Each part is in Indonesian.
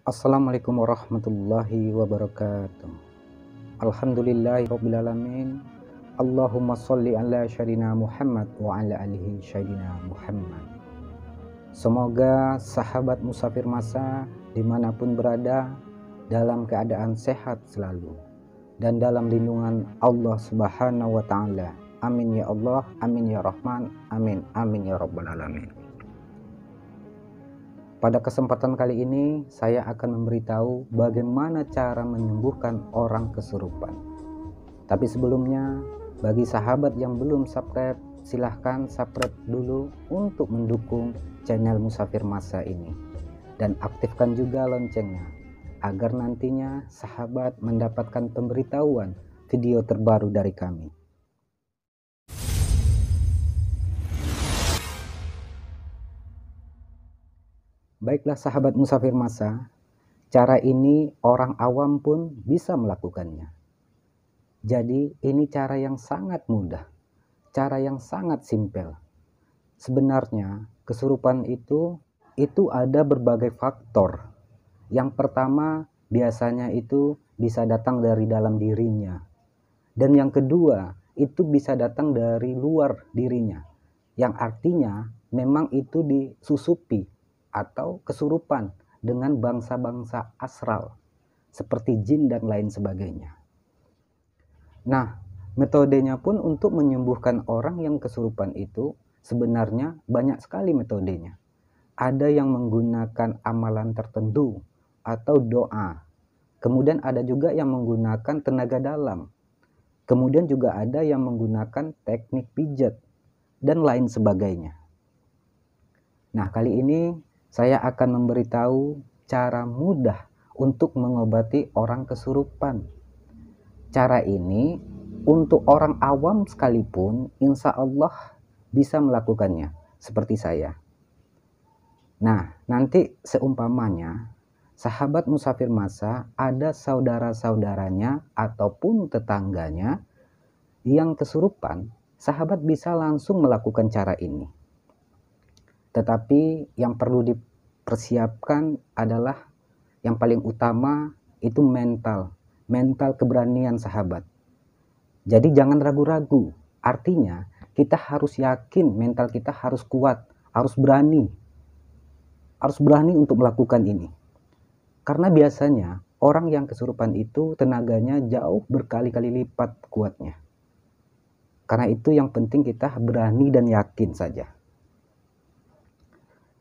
Assalamualaikum warahmatullahi wabarakatuh. Alhamdulillahirabbil alamin. Allahumma sholli ala syarina Muhammad wa ala alihi syarina Muhammad. Semoga sahabat musafir masa dimanapun berada dalam keadaan sehat selalu dan dalam lindungan Allah Subhanahu wa ta'ala. Amin ya Allah, amin ya Rahman, amin amin ya rabbal alamin. Pada kesempatan kali ini, saya akan memberitahu bagaimana cara menyembuhkan orang kesurupan. Tapi sebelumnya, bagi sahabat yang belum subscribe, silahkan subscribe dulu untuk mendukung channel Musafir Masa ini. Dan aktifkan juga loncengnya, agar nantinya sahabat mendapatkan pemberitahuan video terbaru dari kami. Baiklah sahabat musafir masa, cara ini orang awam pun bisa melakukannya. Jadi ini cara yang sangat mudah, cara yang sangat simpel. Sebenarnya kesurupan itu ada berbagai faktor. Yang pertama biasanya itu bisa datang dari dalam dirinya. Dan yang kedua itu bisa datang dari luar dirinya. Yang artinya memang itu disusupi atau kesurupan dengan bangsa-bangsa astral seperti jin dan lain sebagainya. Nah, metodenya pun untuk menyembuhkan orang yang kesurupan itu sebenarnya banyak sekali metodenya. Ada yang menggunakan amalan tertentu atau doa. Kemudian ada juga yang menggunakan tenaga dalam. Kemudian juga ada yang menggunakan teknik pijat dan lain sebagainya. Nah, kali ini saya akan memberitahu cara mudah untuk mengobati orang kesurupan. Cara ini untuk orang awam sekalipun insya Allah bisa melakukannya seperti saya. Nah, nanti seumpamanya sahabat musafir masa ada saudara-saudaranya ataupun tetangganya yang kesurupan, sahabat bisa langsung melakukan cara ini. Tetapi yang perlu dipersiapkan adalah yang paling utama itu mental keberanian sahabat. Jadi jangan ragu-ragu, artinya kita harus yakin mental kita harus kuat, harus berani untuk melakukan ini. Karena biasanya orang yang kesurupan itu tenaganya jauh berkali-kali lipat kuatnya. Karena itu yang penting kita berani dan yakin saja.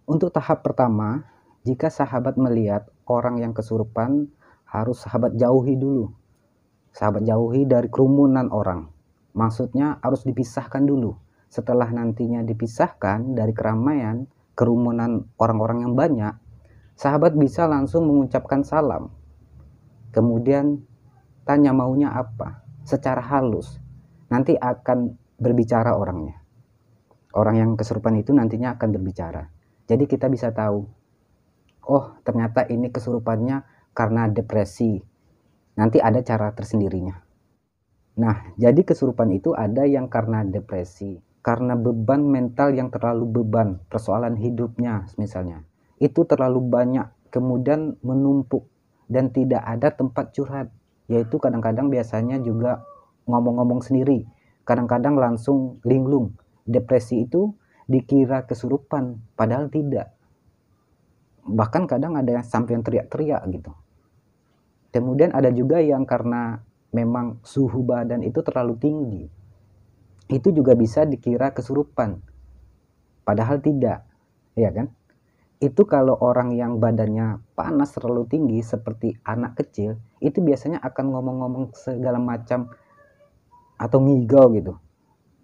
Untuk tahap pertama, jika sahabat melihat orang yang kesurupan, harus sahabat jauhi dulu. Sahabat jauhi dari kerumunan orang. Maksudnya harus dipisahkan dulu. Setelah nantinya dipisahkan dari keramaian, kerumunan orang-orang yang banyak, sahabat bisa langsung mengucapkan salam. Kemudian tanya maunya apa, secara halus. Nanti akan berbicara orangnya. Orang yang kesurupan itu nantinya akan berbicara. Jadi kita bisa tahu, oh ternyata ini kesurupannya karena depresi. Nanti ada cara tersendirinya. Nah, jadi kesurupan itu ada yang karena depresi, karena beban mental yang terlalu beban, persoalan hidupnya misalnya. Itu terlalu banyak, kemudian menumpuk, dan tidak ada tempat curhat. Yaitu kadang-kadang biasanya juga ngomong-ngomong sendiri, kadang-kadang langsung linglung. Depresi itu dikira kesurupan, padahal tidak. Bahkan kadang ada yang sampai teriak-teriak gitu. Kemudian ada juga yang karena memang suhu badan itu terlalu tinggi. Itu juga bisa dikira kesurupan, padahal tidak, ya kan? Itu kalau orang yang badannya panas terlalu tinggi seperti anak kecil, itu biasanya akan ngomong-ngomong segala macam atau ngigau gitu.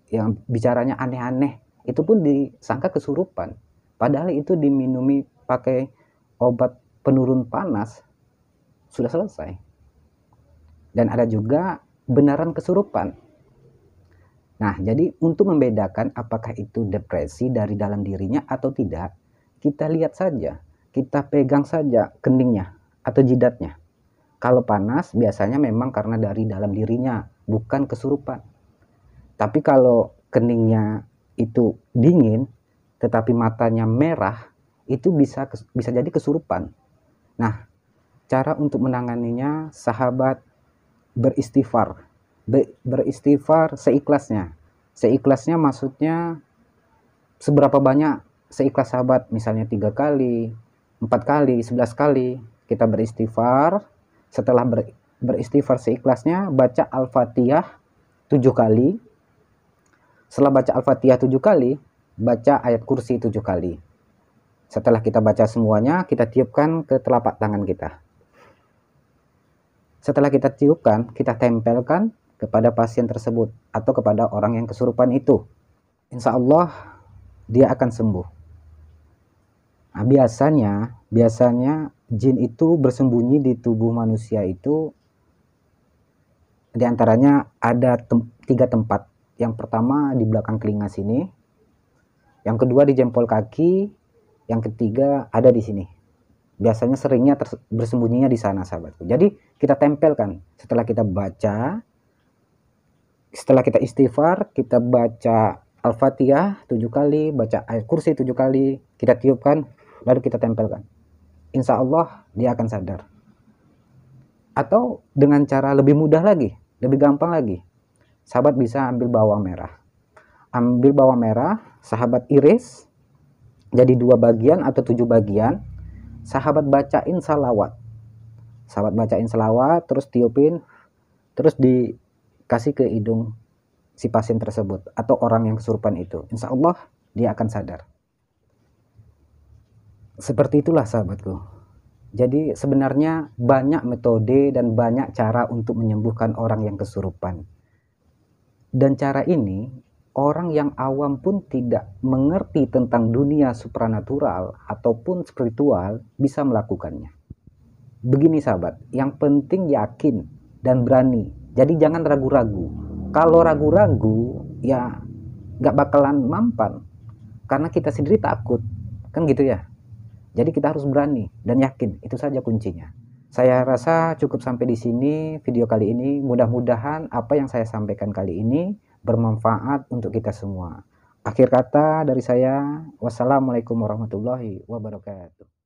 Yang bicaranya aneh-aneh. Itu pun disangka kesurupan, padahal itu diminumi pakai obat penurun panas sudah selesai. Dan ada juga benaran kesurupan. Nah, jadi untuk membedakan apakah itu depresi dari dalam dirinya atau tidak, kita lihat saja, kita pegang saja keningnya atau jidatnya. Kalau panas biasanya memang karena dari dalam dirinya, bukan kesurupan. Tapi kalau keningnya itu dingin tetapi matanya merah, itu bisa jadi kesurupan. Nah, Cara untuk menanganinya, sahabat beristighfar. Beristighfar seikhlasnya. Seikhlasnya maksudnya seberapa banyak seikhlas sahabat, misalnya 3 kali, 4 kali, 11 kali kita beristighfar. Setelah beristighfar seikhlasnya, baca Al-Fatihah 7 kali. Setelah baca Al-Fatihah 7 kali, baca ayat kursi 7 kali. Setelah kita baca semuanya, kita tiupkan ke telapak tangan kita. Setelah kita tiupkan, kita tempelkan kepada pasien tersebut atau kepada orang yang kesurupan itu. Insya Allah dia akan sembuh. Nah, biasanya jin itu bersembunyi di tubuh manusia itu. Di antaranya ada 3 tempat. Yang pertama di belakang telinga sini, yang kedua di jempol kaki, yang ketiga ada di sini. Biasanya seringnya bersembunyinya di sana, sahabatku. Jadi kita tempelkan. Setelah kita baca, setelah kita istighfar, kita baca Al-Fatihah 7 kali, baca ayat kursi 7 kali, kita tiupkan, lalu kita tempelkan. Insya Allah dia akan sadar. Atau dengan cara lebih mudah lagi, lebih gampang lagi, sahabat bisa ambil bawang merah. Ambil bawang merah, sahabat iris jadi 2 bagian atau 7 bagian. Sahabat bacain salawat. Sahabat bacain salawat, terus tiupin, terus dikasih ke hidung si pasien tersebut atau orang yang kesurupan itu. Insya Allah dia akan sadar. Seperti itulah sahabatku. Jadi sebenarnya banyak metode dan banyak cara untuk menyembuhkan orang yang kesurupan. Dan cara ini orang yang awam pun tidak mengerti tentang dunia supranatural ataupun spiritual bisa melakukannya. Begini sahabat, yang penting yakin dan berani. Jadi jangan ragu-ragu. Kalau ragu-ragu ya gak bakalan mampan. Karena kita sendiri takut. Kan gitu ya. Jadi kita harus berani dan yakin, itu saja kuncinya. Saya rasa cukup sampai di sini video kali ini. Mudah-mudahan apa yang saya sampaikan kali ini bermanfaat untuk kita semua. Akhir kata dari saya, wassalamualaikum warahmatullahi wabarakatuh.